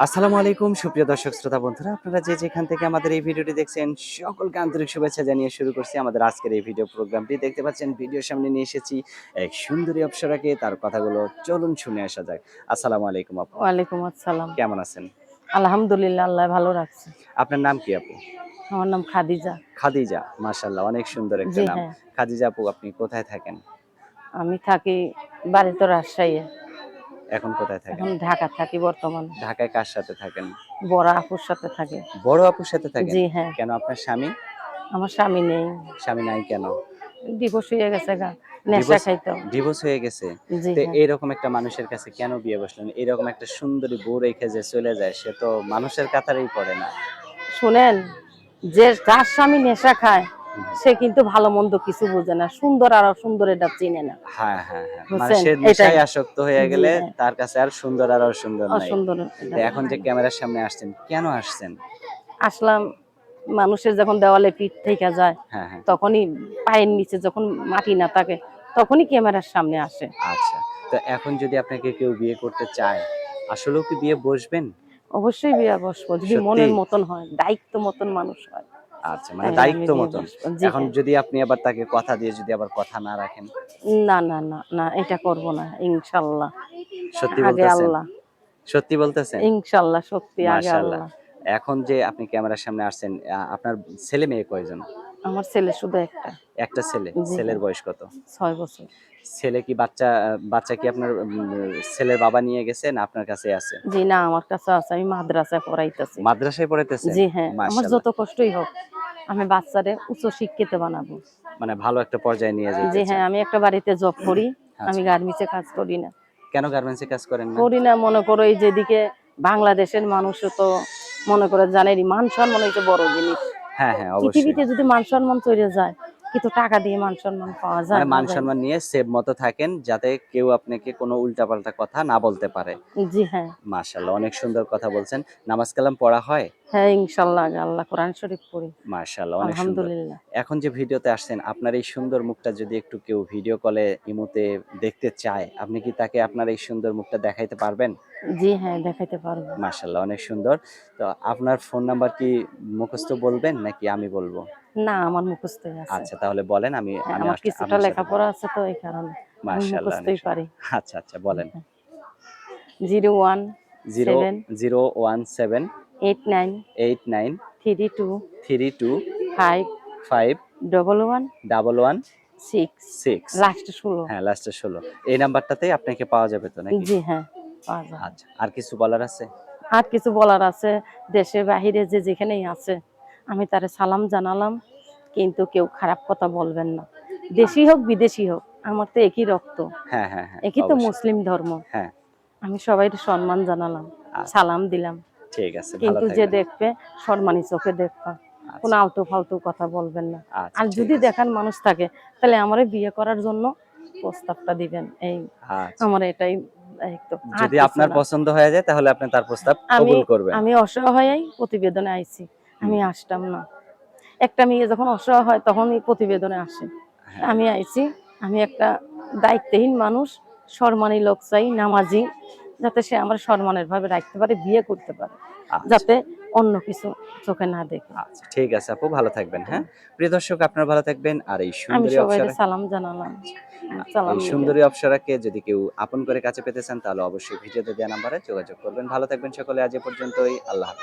আসসালামু আলাইকুম সুপ্রিয় দর্শক শ্রোতা বন্ধুরা, আপনারা যে যেখান থেকে আমাদের এই ভিডিওটি দেখছেন সকলকে আন্তরিক শুভেচ্ছা জানিয়ে শুরু করছি আমাদের আজকের এই ভিডিও প্রোগ্রামটি। দেখতে পাচ্ছেন ভিডিওর সামনে নিয়ে এসেছি এক সুন্দরী অপ্সরাকে, তার কথাগুলো চলুন শুনে আসা যাক। আসসালামু আলাইকুম আপু, ওয়ালাইকুম আসসালাম। কেমন আছেন? আলহামদুলিল্লাহ, আল্লাহ ভালো রাখছে। আপনার নাম কি আপু? আমার নাম খাদিজা। খাদিজা, মাশাআল্লাহ, অনেক সুন্দর একটা জি নাম। হ্যাঁ, খাদিজা আপু, আপনি কোথায় থাকেন? আমি থাকি বাড়ি তো রাজশাহী। এখন কোথায় থাকেন? এখন ঢাকা থাকি বর্তমানে। ঢাকায় কার সাথে থাকেন? বড় আপুর সাথে থাকি। বড় আপুর সাথে থাকেন? জি হ্যাঁ, কেন, আপনার স্বামী? আমার স্বামী নেই। স্বামী নাই কেন? ডিভোর্স হয়ে গেছে গা। নেশা ডিভোর্স খাইতো। ডিভোর্স হয়ে গেছে। জি তো হ্যাঁ, এইরকম একটা মানুষের কাছে কেন বিয়ে বসলেন? এরকম একটা সুন্দরী বউ রেখে যে চলে যায়, সে তো মানুষের কাতারেই পড়ে না। শুনেন, যে যার স্বামী নেশা খায় হুম। সে কিন্তু ভালো মন্দ কিছু বোঝে না, সুন্দর আর অসুন্দর এটা চিনে না। হ্যাঁ, হ্যাঁ, হ্যাঁ। মানে বুঝছেন? সে এটাই। নেশায় আসক্ত হয়ে জি গেলে হ্যাঁ, তার কাছে আর সুন্দর আর অসুন্দর নাই। অসুন্দর তো এটা এখন যে নাই। ক্যামেরার সামনে আসছেন, কেন আসছেন? আসলাম, মানুষের যখন দেওয়ালে পিঠ থেকে যায় হ্যাঁ, হ্যাঁ। তখনই, পায়ের নিচে যখন মাটি না থাকে তখনই ক্যামেরার সামনে আসে। আচ্ছা। তো এখন যদি আপনাকে কেউ বিয়ে করতে চায়, আসলেও কি বিয়ে বসবেন? অবশ্যই বিয়ে বসবো, যদি সত্যি? মনের মতন হয়, দায়িত্ব মতন মানুষ হয়, আচ্ছা, মানে তাহলে আমি দায়িত্ব বিয়ে মতন। বসবো। জি এখন হ্যাঁ। যদি আপনি আবার তাকে কথা দিয়ে যদি আবার কথা না রাখেন? না না না না, এটা করব না ইনশাল্লাহ। সত্যি আগে বলতেছেন? আল্লাহ। সত্যি বলতেছেন? ইনশাল্লাহ, সত্যি আগে মাশাআল্লাহ। আল্লাহ। এখন যে আপনি ক্যামেরার সামনে আসছেন, আপনার ছেলে মেয়ে কয়জন? আমার ছেলে শুধু একটা। একটা ছেলে। জি ছেলের হ্যাঁ, বয়স কত? 6 বছর। ছেলে কি বাচ্চা কি আপনার ছেলের বাবা নিয়ে গেছে না আপনার কাছেই আছে? জি না, আমার কাছে আছে, আমি মাদ্রাসায় পড়াইতেছি। মাদ্রাসায় পড়াইতেছেন? জি হ্যাঁ, আমার যত মাশাআল্লাহ। কষ্টই হোক আমি বাচ্চারে উচ্চ শিক্ষিত বানাবো। মানে ভালো একটা পর্যায়ে নিয়ে জি যাইতে হ্যাঁ, চান। আমি একটা বাড়িতে জব করি। আমি আচ্ছা। গার্মেন্টসে কাজ করি না। কেন গার্মেন্টস এ কাজ করেন না? করি না, মনে করো এই যেদিকে বাংলাদেশের মানুষও তো মনে করে জানেনই, মান সম্মান হইতে বড় জিনিস। হ্যাঁ, হ্যাঁ, অবশ্যই। পৃথিবীতে যদি মান সম্মান চলে যায়, কিন্তু টাকা দিয়ে মান সম্মান পাওয়া মানে যায় না ভাই। মান-সম্মান নিয়ে সেভ মতো থাকেন, যাতে কেউ আপনাকে কোনো উল্টাপাল্টা কথা না বলতে পারে। জি হ্যাঁ। মাশাআল্লাহ, অনেক সুন্দর কথা বলছেন। নামাজ কালাম পড়া হয়? হ্যাঁ ইনশাল্লাহ, আগে আল্লাহ কোরআন শরীফ পড়ি। মাশাআল্লাহ, অনেক সুন্দর। আলহামদুলিল্লাহ। এখন যে ভিডিওতে আসছেন, আপনার এই সুন্দর মুখটা যদি একটু কেউ ভিডিও কলে, ইমোতে দেখতে চায়, আপনি কি তাকে আপনার এই সুন্দর মুখটা দেখাইতে পারবেন? জি হ্যাঁ, দেখাইতে পারবো। মাশাআল্লাহ, অনেক সুন্দর। তো আপনার ফোন নাম্বার কি মুখস্থ বলবেন নাকি আমি বলবো? না, আমার মুখস্থই আছে। আচ্ছা, তাহলে বলেন, আমি হ্যাঁ, আমি আমার আস কিছুটা আপনার সাথে লেখাপড়া আছে তো এই কারণে আমি মাশাআল্লাহ, অনেক মুখস্থই সুন্দর। পারি। আচ্ছা, আচ্ছা, বলেন। 01 7 017 89 89 32 32 5 5 11 11 6, 6। লাস্ট 16। হ্যাঁ, লাস্টে 16। এই নাম্বারটাতেই আপনাকে পাওয়া যাবে তো নাকি? জি হ্যাঁ, পাওয়া যাবে। আচ্ছা, আর কিছু বলার আছে? আর কিছু বলার আছে, দেশে বাহিরে যে যেখানেই আছে আমি তারে সালাম জানালাম, কিন্তু কেউ খারাপ কথা বলবেন না। দেশি হোক বিদেশি হোক, আমার তো একই রক্ত, হ্যাঁ, হ্যাঁ, হ্যাঁ, একই তো অবশ্যই। মুসলিম ধর্ম। হ্যাঁ, আমি সবাইকে সম্মান জানালাম, আচ্ছা, সালাম দিলাম, ঠিক আছে, ভালো কিন্তু যে থাকবেন। দেখবে সম্মানী চোখে দেখবা, কোনো আচ্ছা, আলতু ফালতু কথা বলবেন না। আচ্ছা, আর ঠিক যদি আছে। দেখার মানুষ থাকে তাহলে আমারে বিয়ে করার জন্য প্রস্তাবটা দিবেন, এই আচ্ছা। আমার এটাই দায়িত্ব, আর যদি কিছু আপনার না। পছন্দ হয়ে যায় তাহলে আপনি তার প্রস্তাব আমি কবুল করবেন। আমি অসহায় প্রতিবেদনে আইছি, হুম, আমি আসতাম না। একটা মেয়ে যখন অসহায় হয় তখনই প্রতিবেদনে আসে। হ্যাঁ, আমি আইছি, আমি একটা দায়িত্বহীন মানুষ, সম্মানী লোক চাই, নামাজি, যাতে সে আমার সম্মানের ভাবে রাখতে পারে, বিয়ে করতে পারে, আচ্ছা, যাতে অন্য কিছু চোখে না দেখে। আচ্ছা, ঠিক আছে আপু, ভালো থাকবেন, হ্যাঁ? প্রিয় দর্শক, আপনারা ভালো থাকবেন। আর এই আমি সুন্দরী সবাইকে অপ্সরা, সালাম জানালাম, এই সালাম নিবেন। সুন্দরী অপ্সরাকে যদি কেউ আপন করে কাছে পেতে চান তাহলে অবশ্যই ভিডিওতে দেওয়া নাম্বারে যোগাযোগ করবেন। ভালো থাকবেন সকলে, আজ এ পর্যন্তই। আল্লাহ হাফেজ।